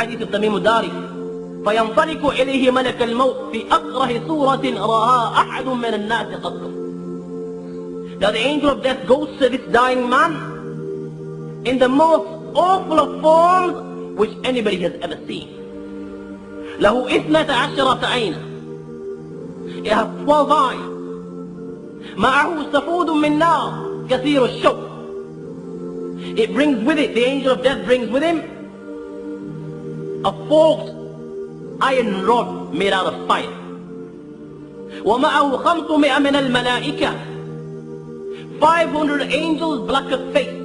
hadith of Tamim al-Dari, فَيَنْطَلِقُ إِلَيْهِ مَلَكَ الْمَوْتِ فِي أَقْرَهِ صُورَةٍ رَآهَا أَحَدٌ مِّنَ النَّاسِ قَطٌّ. That the angel of death goes to this dying man in the most awful of forms which anybody has ever seen. له 12 عينا. It has 12 eyes. معه سفود من نار كثير الشوك. It brings with it, the angel of death brings with him a forked iron rod made out of fire. ومعه 500 من الملائكة. 500 angels black of face.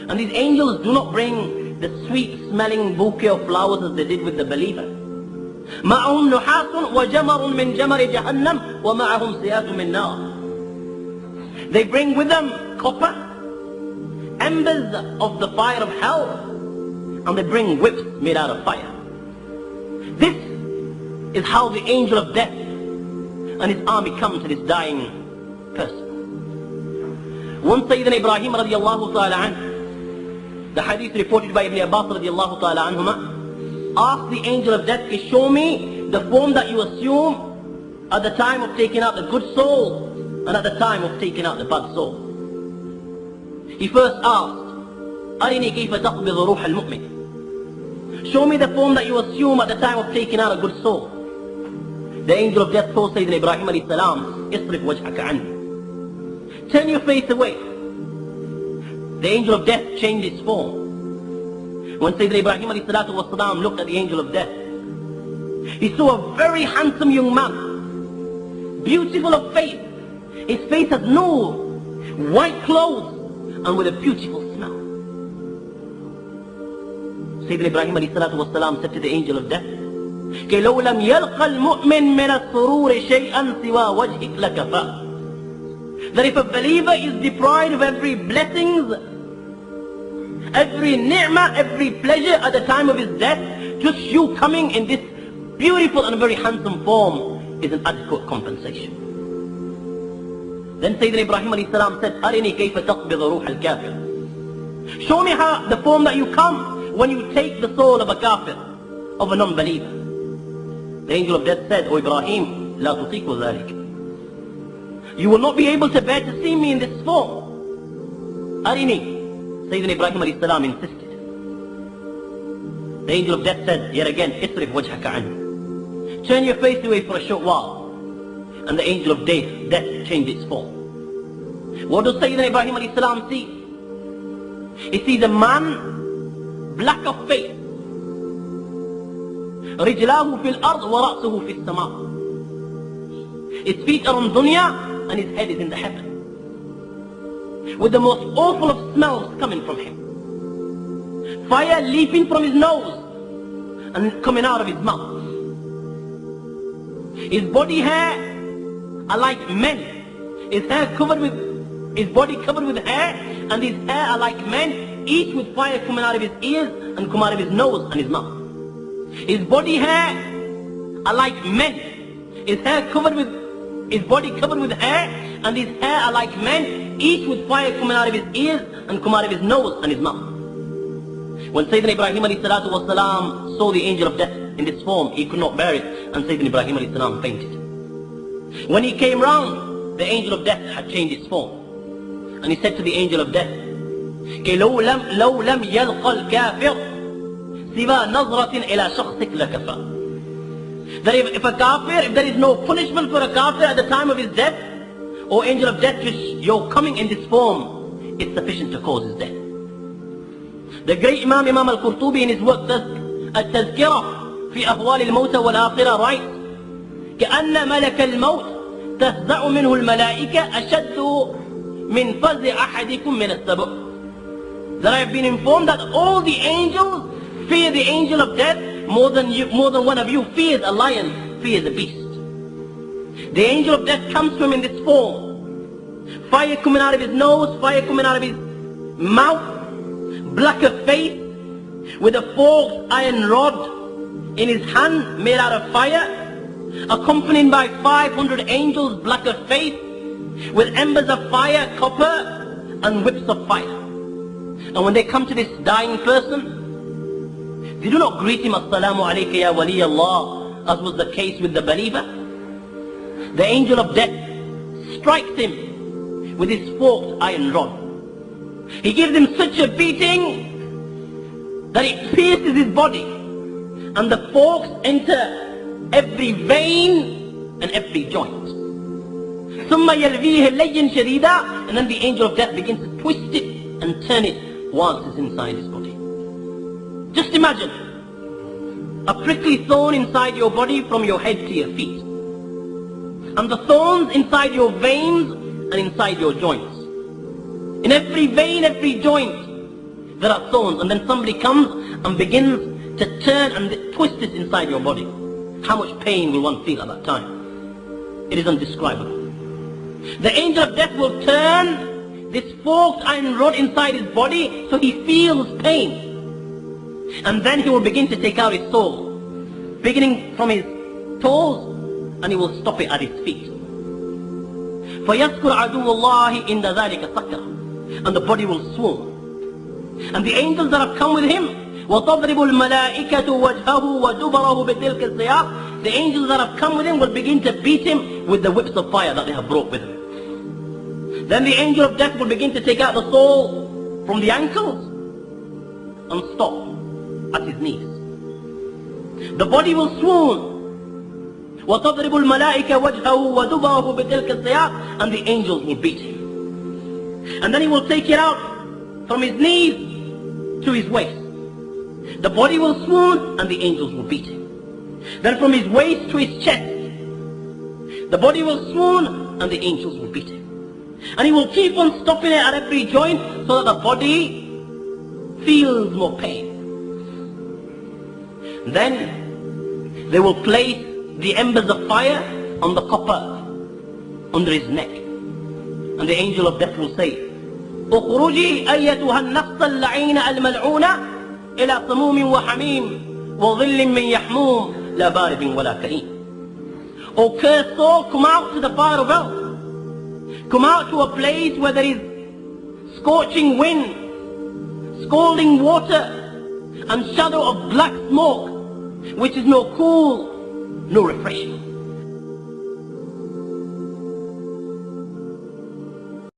And these angels do not bring the sweet smelling bouquet of flowers as they did with the believer. معهم نحاس وجمر من جمر جهنم ومعهم سيات من نار. They bring with them copper, embers of the fire of hell, and they bring whips made out of fire. This is how the angel of death and his army come to this dying person. Once Sayyidina Ibrahim radiallahu ta'ala anhu, the hadith reported by Ibn Abbas radiallahu ta'ala anhuma, asked the angel of death, show me the form that you assume at the time of taking out the good soul and at the time of taking out the bad soul. He first asked, أرني كيف تقبض روح المؤمن. Show me the form that you assume at the time of taking out a good soul. The angel of death told Sayyidina Ibrahim alayhi salam, اصرف وجهك عني. Turn your face away. The angel of death changed its form. When Sayyidina Ibrahim alayhi salatu wasalam looked at the angel of death, he saw a very handsome young man, beautiful of face. His face had nur, white clothes, and with a beautiful smell. Sayyidina Ibrahim alayhi salatu wasalam said to the angel of death, كي لو لم يلقى المؤمن من السرور شيئا سوى وجهك لكفى. That if a believer is deprived of every blessings, every ni'mah, every pleasure at the time of his death, just you coming in this beautiful and very handsome form is an adequate compensation. Then Sayyidina Ibrahim alayhi salam said, أرني كيف تقبض روح الكافر. Show me how the form that you come when you take the soul of a kafir, of a non-believer. The angel of death said, O Ibrahim, لا تطيق ذلك. You will not be able to bear to see me in this form. Arini. Sayyidina Ibrahim alayhi salam insisted. The angel of death said, yet again, Isrif wajhaka anhu. Turn your face away for a short while. And the angel of death changed its form. What does Sayyidina Ibrahim alayhi salam see? He sees a man black of face. رجلاه في الأرض ورأسه في السماء. His feet are on dunya and his head is in the heaven. With the most awful of smells coming from him. Fire leaping from his nose and coming out of his mouth. His body hair are like men. His body covered with hair, and his hair are like men, each with fire coming out of his ears and come out of his nose and his mouth. His body hair are like men. His body covered with hair, and his hair are like men, each with fire coming out of his ears and come out of his nose and his mouth. When Sayyidina Ibrahim alayhi salatu wasalam saw the angel of death in this form, he could not bear it, and Sayyidina Ibrahim alayhi salam fainted. When he came round, the angel of death had changed its form. And he said to the angel of death, كي لو لم يلقى الكافر سوى نظرة إلى شخصك لكفى. That if a kafir, if there is no punishment for a kafir at the time of his death, or angel of death, just your coming in this form is sufficient to cause his death. The great Imam al-Qurtubi in his work التذكرة في أهوال الموت والآخرة writes كأن ملك الموت تفزع منه الملائكة أشد من فزع أحدكم من السبع. That I have been informed that all the angels fear the angel of death more than one of you fears a lion, fears a beast. The angel of death comes to him in this form. Fire coming out of his nose, fire coming out of his mouth, black of face, with a forked iron rod in his hand made out of fire, accompanied by 500 angels black of face, with embers of fire, copper, and whips of fire. And when they come to this dying person, They do not greet him, Assalamu alayka ya wali Allah, as was the case with the believer. The angel of death strikes him with his forked iron rod. He gives him such a beating that it pierces his body, and the forks enter every vein and every joint. ثُمَّ يَلْوِيهِ لَيًّا شَدِيدًا, and then the angel of death begins to twist it and turn it whilst it's inside his body. Just imagine a prickly thorn inside your body from your head to your feet, and the thorns inside your veins and inside your joints. In every vein, every joint, there are thorns, and then somebody comes and begins to turn and twist it inside your body. How much pain will one feel at that time? It is indescribable. The angel of death will turn this forked iron rod inside his body so he feels pain. And then he will begin to take out his soul, beginning from his toes, and he will stop it at his feet. فَيَذْكُرْ عَدُوُّ اللَّهِ إِنَّ ذَلِكَ سَكْرًا, and the body will swoon. And the angels that have come with him, وَتَضْرِبُ الْمَلَائِكَةُ وَجْهَهُ وَدُبَرَهُ بِتِلْكَ السِّيَاقِ, the angels that have come with him will begin to beat him with the whips of fire that they have brought with them. Then the angel of death will begin to take out the soul from the ankles and stop at his knees. The body will swoon. وَتَضْرِبُ الْمَلَائِكَةُ وَجْهَهُ وَدُبَرَهُ بِتِلْكَ السِّيَاقِ, and the angels will beat him. And then he will take it out from his knees to his waist. The body will swoon and the angels will beat him. Then from his waist to his chest, the body will swoon and the angels will beat him. And he will keep on stopping it at every joint so that the body feels more pain. Then they will place the embers of fire on the copper under his neck, and the angel of death will say, اخرجي أيتها النفس اللعينة الملعونة إلى سموم وحميم وظل من يحموم لا بارد ولا كريم. O cursed soul, come out to the fire of hell. Come out to a place where there is scorching wind, scalding water, and shadow of black smoke, which is no cool, no refreshing.